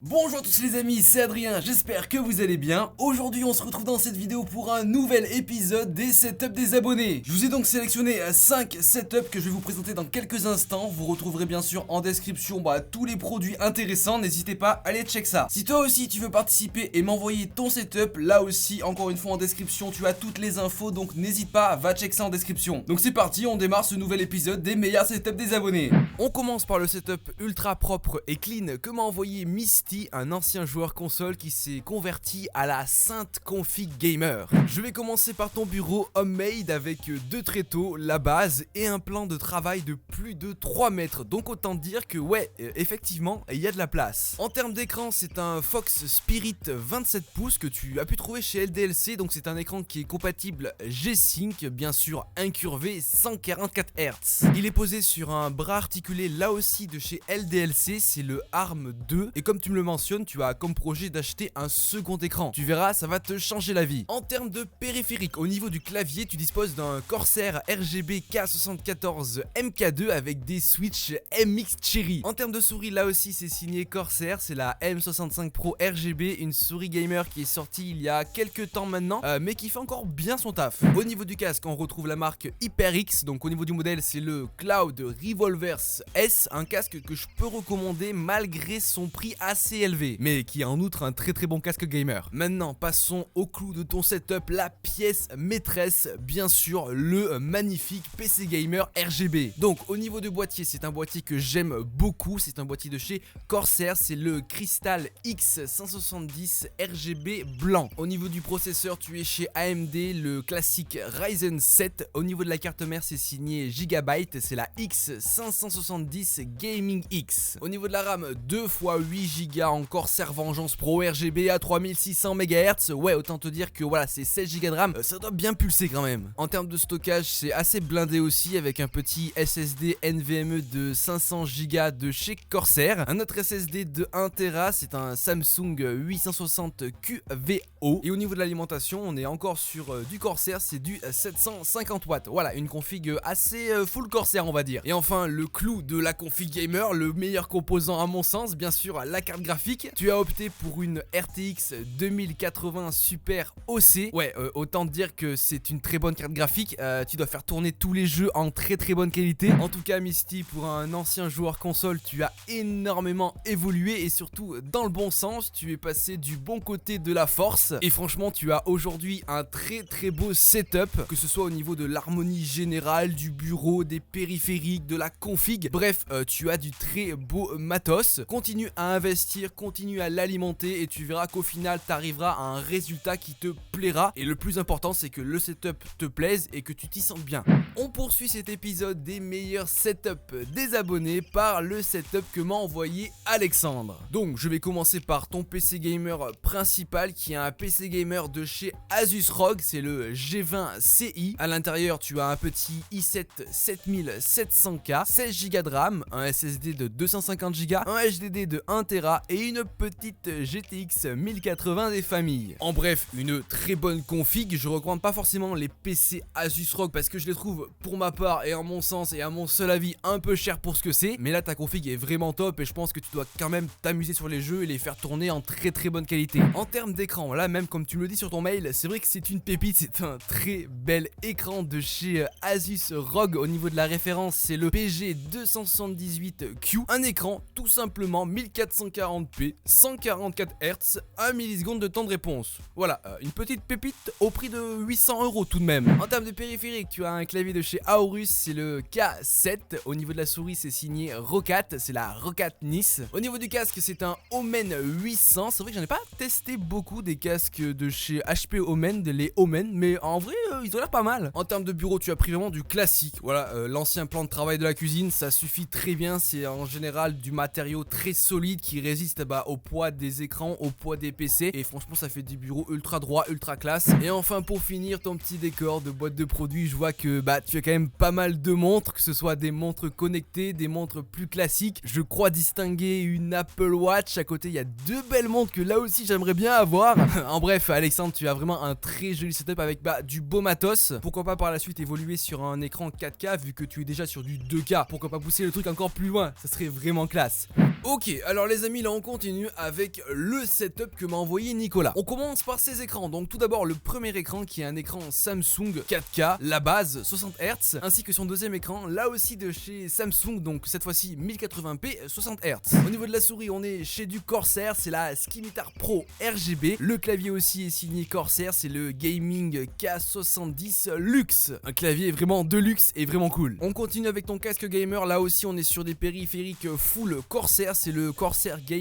Bonjour à tous les amis, c'est Adrien, j'espère que vous allez bien. Aujourd'hui on se retrouve dans cette vidéo pour un nouvel épisode des setups des abonnés. Je vous ai donc sélectionné 5 setups que je vais vous présenter dans quelques instants. Vous retrouverez bien sûr en description tous les produits intéressants, n'hésitez pas à aller check ça. Si toi aussi tu veux participer et m'envoyer ton setup, là aussi encore une fois en description tu as toutes les infos, donc n'hésite pas, va check ça en description. Donc c'est parti, on démarre ce nouvel épisode des meilleurs setups des abonnés. On commence par le setup ultra propre et clean que m'a envoyé Misty, un ancien joueur console qui s'est converti à la sainte config gamer. Je vais commencer par ton bureau homemade avec 2 tréteaux, la base et un plan de travail de plus de 3 mètres. Donc autant dire que ouais, effectivement, il y a de la place. En termes d'écran, c'est un Fox Spirit 27 pouces que tu as pu trouver chez LDLC. Donc c'est un écran qui est compatible G-Sync, bien sûr incurvé 144 Hz. Il est posé sur un bras articulé là aussi de chez LDLC, c'est le ARM 2. Et comme tu me le mentionnes, tu as comme projet d'acheter un second écran. Tu verras, ça va te changer la vie. En termes de périphérique, au niveau du clavier, tu disposes d'un Corsair RGB K74 MK2 avec des switches MX Cherry. En termes de souris, là aussi c'est signé Corsair, c'est la M65 Pro RGB, une souris gamer qui est sortie il y a quelques temps maintenant, mais qui fait encore bien son taf. Au niveau du casque, on retrouve la marque HyperX, donc au niveau du modèle, c'est le Cloud Revolvers S, un casque que je peux recommander malgré son prix assez élevé, mais qui est en outre un très bon casque gamer. Maintenant, passons au clou de ton setup, la pièce maîtresse, bien sûr, le magnifique PC gamer RGB. Donc au niveau du boîtier, c'est un boîtier que j'aime beaucoup, c'est un boîtier de chez Corsair, c'est le Crystal X570 RGB blanc. Au niveau du processeur, tu es chez AMD, le classique Ryzen 7. Au niveau de la carte mère, c'est signé Gigabyte, c'est la X570 Gaming X. Au niveau de la RAM, 2 x 8 Go en Corsair Vengeance Pro RGB à 3600 MHz. Ouais, autant te dire que voilà, c'est 16 Go de RAM, ça doit bien pulser quand même. En termes de stockage, c'est assez blindé aussi avec un petit SSD NVMe de 500 Go de chez Corsair. Un autre SSD de 1 Tera, c'est un Samsung 860 QVO. Et au niveau de l'alimentation, on est encore sur du Corsair, c'est du 750 watts. Voilà, une config assez full Corsair on va dire. Et enfin, le clou de la config gamer, le meilleur composant à mon sens, bien sûr, la carte graphique. Tu as opté pour une RTX 2080 Super OC. Ouais, autant te dire que c'est une très bonne carte graphique. Tu dois faire tourner tous les jeux en très bonne qualité. En tout cas, Misty, pour un ancien joueur console, tu as énormément évolué et surtout dans le bon sens. Tu es passé du bon côté de la force. Et franchement, tu as aujourd'hui un très beau setup, que ce soit au niveau de l'harmonie générale, du bureau, des périphériques, de la config. Bref, tu as du très beau matos. Continue à investir, continue à l'alimenter et tu verras qu'au final tu arriveras à un résultat qui te plaira. Et le plus important, c'est que le setup te plaise et que tu t'y sentes bien. On poursuit cet épisode des meilleurs setups des abonnés par le setup que m'a envoyé Alexandre. Donc je vais commencer par ton PC gamer principal qui est un PC gamer de chez Asus ROG, c'est le G20 Ci. À l'intérieur tu as un petit i7 7700K, 16 Go de RAM, un SSD de 250 Go, un HDD de 1 Tera et une petite GTX 1080 des familles. En bref, une très bonne config. Je recommande pas forcément les PC Asus ROG parce que je les trouve pour ma part et en mon sens et à mon seul avis un peu cher pour ce que c'est, mais là ta config est vraiment top et je pense que tu dois quand même t'amuser sur les jeux et les faire tourner en très bonne qualité. En termes d'écran, là même comme tu me le dis sur ton mail, c'est vrai que c'est une pépite, c'est un très bel écran de chez Asus ROG. Au niveau de la référence, c'est le PG278Q, un écran tout simplement 1440p, 144 Hz, 1 milliseconde de temps de réponse. Voilà, une petite pépite au prix de 800 € tout de même. En termes de périphérique, tu as un clavier de chez Aorus, c'est le K7. Au niveau de la souris, c'est signé Rocat, c'est la Rocat Nice. Au niveau du casque, c'est un Omen 800. C'est vrai que j'en ai pas testé beaucoup des casques de chez HP Omen, les Omen, mais en vrai, ils ont l'air pas mal. En termes de bureau, tu as pris vraiment du classique. Voilà, l'ancien plan de travail de la cuisine, ça suffit très bien. C'est en général du matériau très solide qui résiste au poids des écrans, au poids des PC. Et franchement, ça fait du bureau ultra droit, ultra classe. Et enfin, pour finir, ton petit décor de boîte de produits, je vois que tu as quand même pas mal de montres, que ce soit des montres connectées, des montres plus classiques. Je crois distinguer une Apple Watch. À côté, il y a 2 belles montres que là aussi j'aimerais bien avoir. En bref, Alexandre, tu as vraiment un très joli setup avec du beau matos. Pourquoi pas par la suite évoluer sur un écran 4K vu que tu es déjà sur du 2K. Pourquoi pas pousser le truc encore plus loin, ça serait vraiment classe. Ok, alors les amis, là on continue avec le setup que m'a envoyé Nicolas. On commence par ses écrans, donc tout d'abord le premier écran qui est un écran Samsung 4K, la base 60 Hz, ainsi que son deuxième écran, là aussi de chez Samsung, donc cette fois-ci 1080p 60 Hz. Au niveau de la souris on est chez du Corsair, c'est la Scimitar Pro RGB. Le clavier aussi est signé Corsair, c'est le Gaming K70 Luxe. Un clavier vraiment de luxe et vraiment cool. On continue avec ton casque gamer, là aussi on est sur des périphériques full Corsair, c'est le Corsair Gaming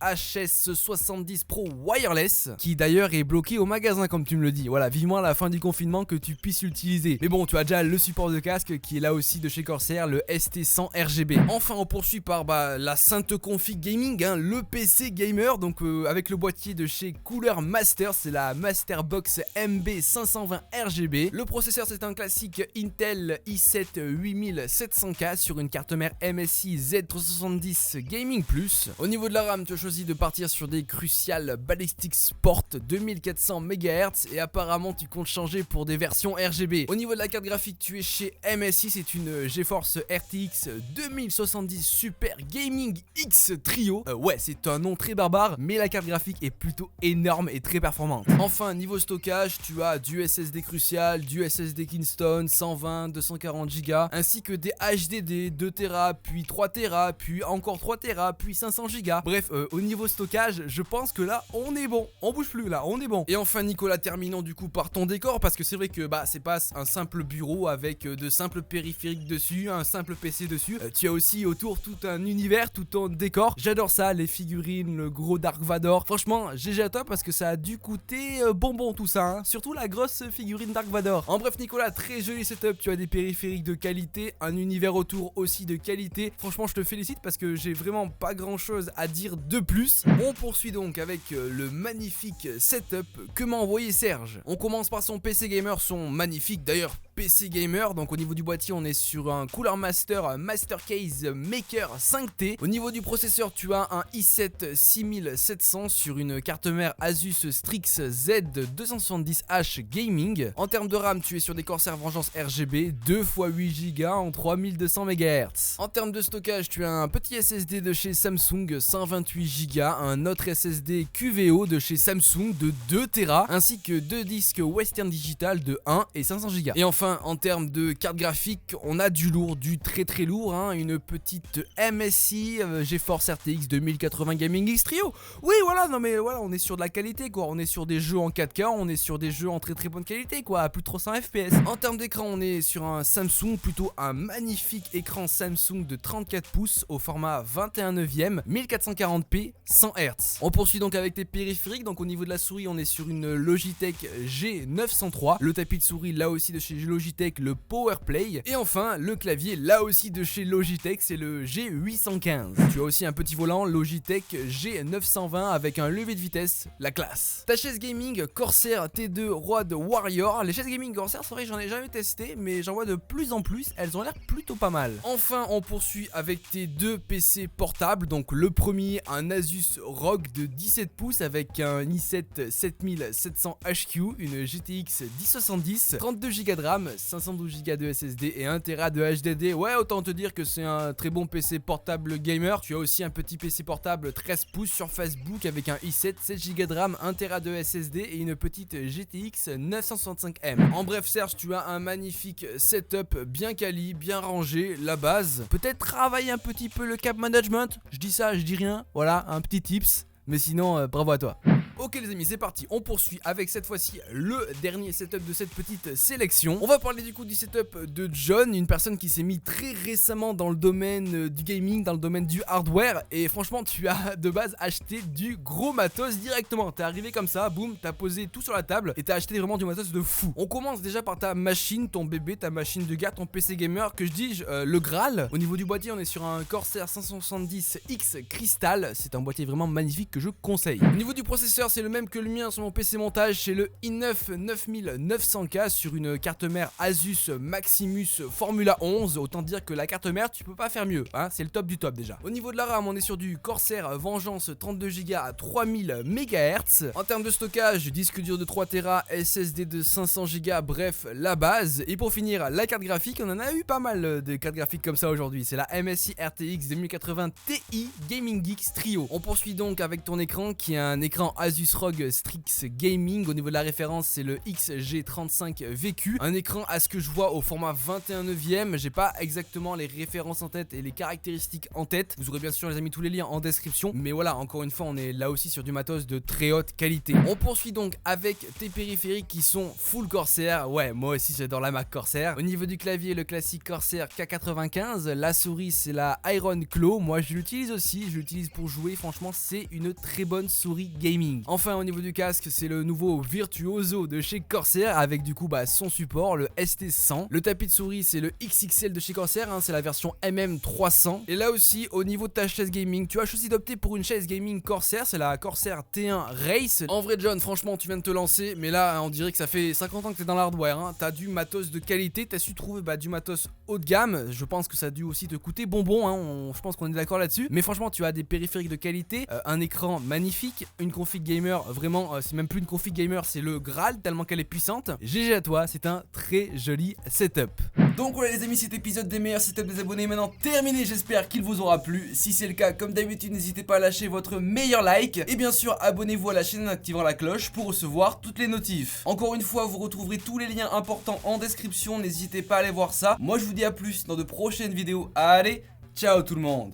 HS70 Pro Wireless, qui d'ailleurs est bloqué au magasin comme tu me le dis. Voilà, vivement à la fin du confinement que tu puisses l'utiliser. Mais bon, tu as déjà le support de casque qui est là aussi de chez Corsair, le ST100 RGB. Enfin on poursuit par la sainte config gaming, hein, le PC gamer, donc avec le boîtier de chez Cooler Master, c'est la Masterbox MB520 RGB. Le processeur c'est un classique Intel i7 8700K sur une carte mère MSI Z370 Gaming Plus. Au niveau de la RAM, tu as choisi de partir sur des Crucial Ballistic Sport 2400 MHz et apparemment tu comptes changer pour des versions RGB. Au niveau de la carte graphique, tu es chez MSI, c'est une GeForce RTX 2070 Super Gaming X Trio. Ouais, c'est un nom très barbare, mais la carte graphique est plutôt énorme et très performante. Enfin, niveau stockage, tu as du SSD Crucial, du SSD Kingston 120, 240 Go, ainsi que des HDD 2 Tera, puis 3 Tera, puis encore 3 Tera, puis 500 Go. Bref, au niveau stockage, je pense que là, on est bon. On bouge plus là, on est bon. Et enfin, Nicolas, terminons du coup par ton décor, parce que c'est vrai que c'est pas un simple bureau avec de simples périphériques dessus, un simple PC dessus. Tu as aussi autour tout un univers, tout ton décor. J'adore ça, les figurines, le gros Dark Vador. Franchement, GG à toi parce que ça a dû coûter bonbon tout ça, hein. Surtout la grosse figurine Dark Vador. En bref, Nicolas, très joli setup. Tu as des périphériques de qualité, un univers autour aussi de qualité. Franchement, je te félicite parce que j'ai vraiment pas grand chose à dire de plus. On poursuit donc avec le magnifique setup que m'a envoyé Serge. On commence par son PC gamer, son magnifique d'ailleurs PC gamer. Donc au niveau du boîtier on est sur un Cooler Master Mastercase Maker 5T. Au niveau du processeur tu as un i7 6700 sur une carte mère Asus Strix Z270H Gaming. En termes de RAM tu es sur des Corsair Vengeance RGB 2 x 8 Go en 3200 MHz. En termes de stockage tu as un petit SSD de chez Samsung 128 Go, un autre SSD QVO de chez Samsung de 2 Tera, ainsi que deux disques Western Digital de 1 et 500 Go. Et enfin en termes de carte graphique, on a du lourd, du très lourd, hein, une petite MSI GeForce RTX 2080 Gaming X Trio. Oui voilà, non mais voilà, on est sur de la qualité quoi, on est sur des jeux en 4K, on est sur des jeux en très bonne qualité quoi, à plus de 300 FPS. En termes d'écran, on est sur un Samsung, plutôt un magnifique écran Samsung de 34 pouces au format 21 neuvième, 1440p 100 Hz. On poursuit donc avec tes périphériques, donc au niveau de la souris, on est sur une Logitech G903, le tapis de souris là aussi de chez Logitech, le PowerPlay, et enfin le clavier là aussi de chez Logitech, c'est le G815. Tu as aussi un petit volant Logitech G920 avec un levier de vitesse, la classe. Ta chaise gaming Corsair T2 Road Warrior. Les chaises gaming Corsair, c'est vrai, j'en ai jamais testé, mais j'en vois de plus en plus, elles ont l'air plutôt pas mal. Enfin on poursuit avec tes deux PC portables, donc le premier un Asus ROG de 17 pouces avec un i7 7700 HQ, une GTX 1070, 32 Go de RAM, 512 Go de SSD et 1 Tera de HDD. Ouais, autant te dire que c'est un très bon PC portable gamer. Tu as aussi un petit PC portable 13 pouces sur Facebook avec un i7, 7 Go de RAM, 1 Tera de SSD et une petite GTX 965M. En bref Serge, tu as un magnifique setup bien quali, bien rangé, la base. Peut-être travailler un petit peu le cap management, je dis ça, je dis rien, voilà, un petit tips. Mais sinon, bravo à toi. Ok les amis, c'est parti, on poursuit avec cette fois-ci le dernier setup de cette petite sélection. On va parler du coup du setup de John, une personne qui s'est mis très récemment dans le domaine du gaming, dans le domaine du hardware. Et franchement, tu as de base acheté du gros matos directement. T'es arrivé comme ça, boum, t'as posé tout sur la table et t'as acheté vraiment du matos de fou. On commence déjà par ta machine, ton bébé, ta machine de gars, ton PC gamer, que je dis le Graal. Au niveau du boîtier, on est sur un Corsair 570X Crystal. C'est un boîtier vraiment magnifique que je conseille. Au niveau du processeur, processeur c'est le même que le mien sur mon PC montage, c'est le i9 9900K sur une carte mère Asus Maximus Formula 11. Autant dire que la carte mère tu peux pas faire mieux, hein, c'est le top du top déjà. Au niveau de la RAM on est sur du Corsair Vengeance 32Go à 3000 MHz. En termes de stockage, disque dur de 3TB, SSD de 500Go, bref la base. Et pour finir la carte graphique, on en a eu pas mal de cartes graphiques comme ça aujourd'hui. C'est la MSI RTX 2080 Ti Gaming Geeks Trio. On poursuit donc avec ton écran qui est un écran Asus ROG Strix Gaming. Au niveau de la référence c'est le XG35VQ. Un écran à ce que je vois au format 21/9. J'ai pas exactement les références en tête et les caractéristiques en tête. Vous aurez bien sûr les amis tous les liens en description. Mais voilà, encore une fois on est là aussi sur du matos de très haute qualité. On poursuit donc avec tes périphériques qui sont full Corsair. Ouais, moi aussi j'adore la marque Corsair. Au niveau du clavier, le classique Corsair K95. La souris c'est la Iron Claw. Moi je l'utilise aussi, je l'utilise pour jouer. Franchement c'est une très bonne souris gaming. Enfin au niveau du casque c'est le nouveau Virtuoso de chez Corsair avec du coup son support, le ST100. Le tapis de souris c'est le XXL de chez Corsair, hein, c'est la version MM300. Et là aussi au niveau de ta chaise gaming, tu as choisi d'opter pour une chaise gaming Corsair, c'est la Corsair T1 Race. En vrai John, franchement tu viens de te lancer, mais là on dirait que ça fait 50 ans que t'es dans l'hardware, hein. T'as du matos de qualité, t'as su trouver du matos haut de gamme. Je pense que ça a dû aussi te coûter bonbon, hein. Je pense qu'on est d'accord là-dessus. Mais franchement tu as des périphériques de qualité, un écran magnifique, une config gamer, vraiment c'est même plus une config gamer, c'est le Graal tellement qu'elle est puissante. GG à toi, c'est un très joli setup. Donc voilà les amis, cet épisode des meilleurs setups des abonnés est maintenant terminé, j'espère qu'il vous aura plu. Si c'est le cas, comme d'habitude n'hésitez pas à lâcher votre meilleur like. Et bien sûr abonnez-vous à la chaîne en activant la cloche pour recevoir toutes les notifs. Encore une fois vous retrouverez tous les liens importants en description, n'hésitez pas à aller voir ça. Moi je vous dis à plus dans de prochaines vidéos, allez ciao tout le monde.